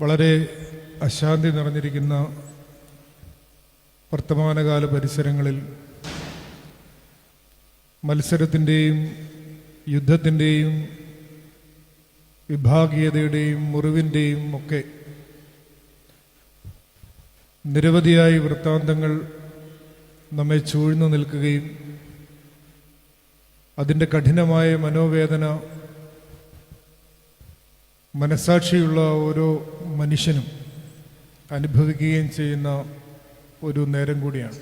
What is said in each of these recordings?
വളരെ അശാന്തി നിറഞ്ഞിരിക്കുന്ന വർത്തമാനകാല പരിസരങ്ങളിൽ മത്സരത്തിൻ്റെയും യുദ്ധത്തിൻ്റെയും വിഭാഗീയതയുടെയും മുറിവിൻ്റെയും ഒക്കെ നിരവധിയായ വൃത്താന്തങ്ങൾ നമ്മെ ചൂഴ്ന്നു നിൽക്കുകയും അതിൻ്റെ കഠിനമായ മനോവേദന മനസാക്ഷിയുള്ള ഓരോ മനുഷ്യനും അനുഭവിക്കുകയും ചെയ്യുന്ന ഒരു നേരം കൂടിയാണ്.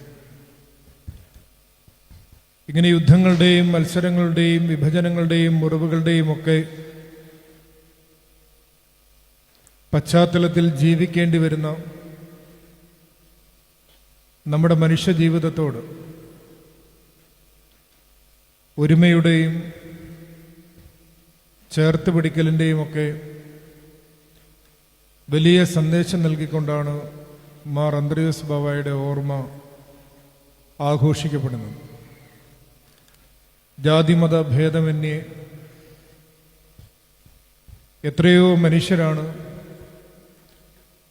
ഇങ്ങനെ യുദ്ധങ്ങളുടെയും മത്സരങ്ങളുടെയും വിഭജനങ്ങളുടെയും മുറിവുകളുടെയും ഒക്കെ പശ്ചാത്തലത്തിൽ ജീവിക്കേണ്ടി വരുന്ന നമ്മുടെ മനുഷ്യ ജീവിതത്തോട് ഒരുമയുടെയും ചേർത്ത് പിടിക്കലിൻ്റെയും ഒക്കെ വലിയ സന്ദേശം നൽകിക്കൊണ്ടാണ് മാർ അന്ത്രയോസ് ബാവായുടെ ഓർമ്മ ആഘോഷിക്കപ്പെടുന്നത്. ജാതിമത ഭേദമന്യേ എത്രയോ മനുഷ്യരാണ്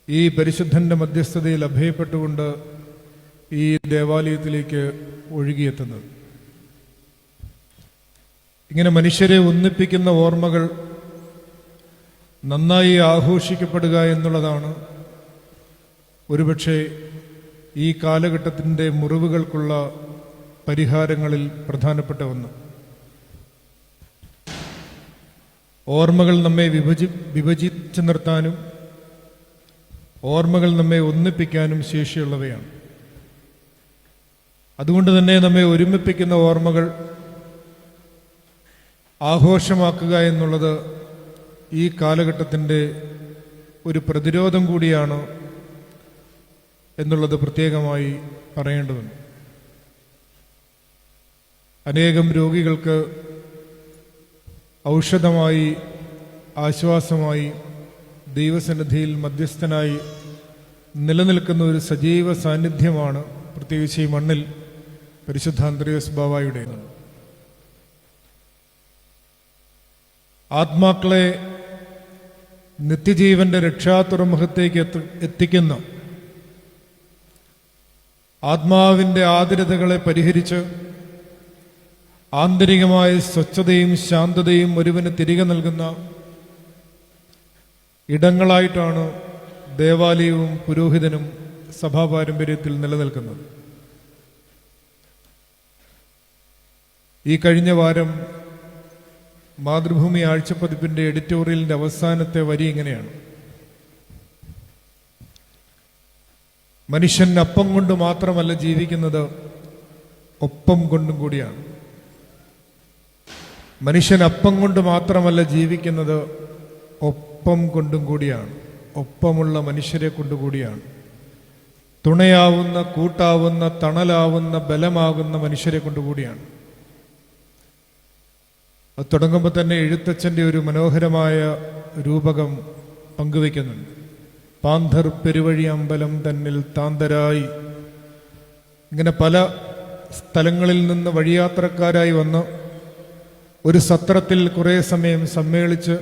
ഈ പരിശുദ്ധന്റെ മധ്യസ്ഥതയിൽ അഭയപ്പെട്ടുകൊണ്ട് ഈ ദേവാലയത്തിലേക്ക് ഒഴുകിയെത്തുന്നത്. ഇങ്ങനെ മനുഷ്യരെ ഒന്നിപ്പിക്കുന്ന ഓർമ്മകൾ നന്നായി ആഘോഷിക്കപ്പെടുക എന്നുള്ളതാണ് ഒരുപക്ഷെ ഈ കാലഘട്ടത്തിൻ്റെ മുറിവുകൾക്കുള്ള പരിഹാരങ്ങളിൽ പ്രധാനപ്പെട്ട ഒന്ന്. ഓർമ്മകൾ നമ്മെ വിഭജിച്ചു നിർത്താനും ഓർമ്മകൾ നമ്മെ ഒന്നിപ്പിക്കാനും ശേഷിയുള്ളവയാണ്. അതുകൊണ്ട് തന്നെ നമ്മെ ഒരുമിപ്പിക്കുന്ന ഓർമ്മകൾ ആഘോഷമാക്കുക എന്നുള്ളത് ഈ കാലഘട്ടത്തിൻ്റെ ഒരു പ്രതിരോധം കൂടിയാണ് എന്നുള്ളത് പ്രത്യേകമായി പറയേണ്ടതുണ്ട്. അനേകം രോഗികൾക്ക് ഔഷധമായി ആശ്വാസമായി ദൈവസന്നിധിയിൽ മധ്യസ്ഥനായി നിലനിൽക്കുന്ന ഒരു സജീവ സാന്നിധ്യമാണ് പ്രത്യേകിച്ച് ഈ മണ്ണിൽ പരിശുദ്ധ അന്ത്രയോസ് ബാവായുടെ. ആത്മാക്കളെ നിത്യജീവന്റെ രക്ഷാതുറമുഖത്തേക്ക് എത്തിക്കുന്ന ആത്മാവിൻ്റെ ആതിരതകളെ പരിഹരിച്ച് ആന്തരികമായ സ്വച്ഛതയും ശാന്തതയും ഒരുവന് തിരികെ നൽകുന്ന ഇടങ്ങളായിട്ടാണ് ദേവാലയവും പുരോഹിതനും സഭാപാരമ്പര്യത്തിൽ നിലനിൽക്കുന്നത്. ഈ കഴിഞ്ഞ വാരം മാതൃഭൂമി ആഴ്ചപ്പതിപ്പിന്റെ എഡിറ്റോറിയലിന്റെ അവസാനത്തെ വരി ഇങ്ങനെയാണ്: മനുഷ്യൻ അപ്പം കൊണ്ട് മാത്രമല്ല ജീവിക്കുന്നത്, ഒപ്പം കൊണ്ടും കൂടിയാണ്. മനുഷ്യൻ അപ്പം കൊണ്ട് മാത്രമല്ല ജീവിക്കുന്നത്, ഒപ്പം കൊണ്ടും കൂടിയാണ്. ഒപ്പമുള്ള മനുഷ്യരെ കൊണ്ടുകൂടിയാണ്. തുണയാവുന്ന, കൂട്ടാവുന്ന, തണലാവുന്ന, ബലമാകുന്ന മനുഷ്യരെ കൊണ്ടുകൂടിയാണ്. അത് തുടങ്ങുമ്പോൾ തന്നെ എഴുത്തച്ഛൻ്റെ ഒരു മനോഹരമായ രൂപകം പങ്കുവയ്ക്കുന്നുണ്ട്. പാന്തർ പെരുവഴി അമ്പലം തന്നിൽ താന്തരായി. ഇങ്ങനെ പല സ്ഥലങ്ങളിൽ നിന്ന് വഴിയാത്രക്കാരായി വന്ന് ഒരു സത്രത്തിൽ കുറേ സമയം സമ്മേളിച്ച്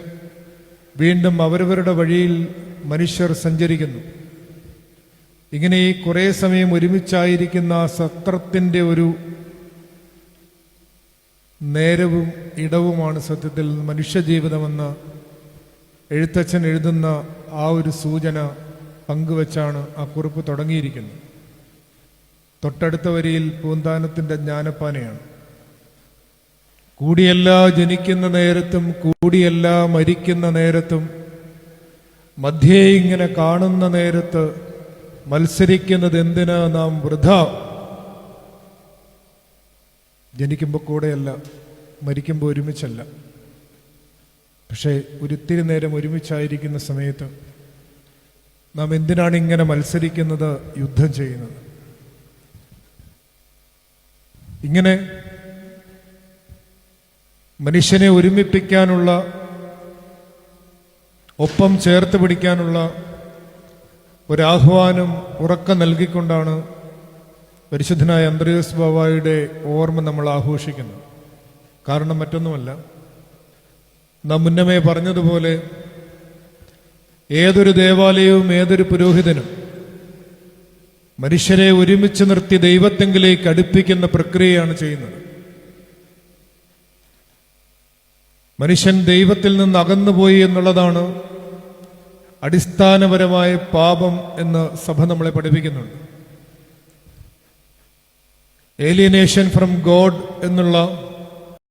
വീണ്ടും അവരവരുടെ വഴിയിൽ മനുഷ്യർ സഞ്ചരിക്കുന്നു. ഇങ്ങനെ ഈ കുറേ സമയം ഒരുമിച്ചായിരിക്കുന്ന ആ സത്രത്തിൻ്റെ ഒരു നേരവും ഇടവുമാണ് സത്യത്തിൽ മനുഷ്യജീവിതമെന്ന് എഴുത്തച്ഛൻ എഴുതുന്ന ആ ഒരു സൂചന പങ്കുവച്ചാണ് ആ കുറിപ്പ് തുടങ്ങിയിരിക്കുന്നത്. തൊട്ടടുത്ത വരിയിൽ പൂന്താനത്തിൻ്റെ ജ്ഞാനപ്പാനയാണ്: കൂടിയല്ല ജനിക്കുന്ന നേരത്തും കൂടിയല്ല മരിക്കുന്ന നേരത്തും മധ്യേ ഇങ്ങനെ കാണുന്ന നേരത്ത് മത്സരിക്കുന്നത് എന്തിനാ നാം വൃഥ. ജനിക്കുമ്പോൾ കൂടെയല്ല, മരിക്കുമ്പോൾ ഒരുമിച്ചല്ല. പക്ഷേ ഒരിത്തിരി നേരം ഒരുമിച്ചായിരിക്കുന്ന സമയത്ത് നാം എന്തിനാണ് ഇങ്ങനെ മത്സരിക്കുന്നത്, യുദ്ധം ചെയ്യുന്നത്? ഇങ്ങനെ മനുഷ്യനെ ഒരുമിപ്പിക്കാനുള്ള, ഒപ്പം ചേർത്ത് പിടിക്കാനുള്ള ഒരാഹ്വാനം ഉറക്കം നൽകിക്കൊണ്ടാണ് പരിശുദ്ധനായ അന്ത്രയോസ് ബാവായുടെ ഓർമ്മ നമ്മൾ ആഘോഷിക്കുന്നത്. കാരണം മറ്റൊന്നുമല്ല, നാം മുന്നമേ പറഞ്ഞതുപോലെ ഏതൊരു ദേവാലയവും ഏതൊരു പുരോഹിതനും മനുഷ്യരെ ഒരുമിച്ച് നിർത്തി ദൈവത്തെങ്കിലേക്ക് അടുപ്പിക്കുന്ന പ്രക്രിയയാണ് ചെയ്യുന്നത്. മനുഷ്യൻ ദൈവത്തിൽ നിന്ന് അകന്നുപോയി എന്നുള്ളതാണ് അടിസ്ഥാനപരമായ പാപം എന്ന് സഭ നമ്മളെ പഠിപ്പിക്കുന്നുണ്ട്. ഏലിയനേഷൻ ഫ്രം ഗോഡ് എന്നുള്ള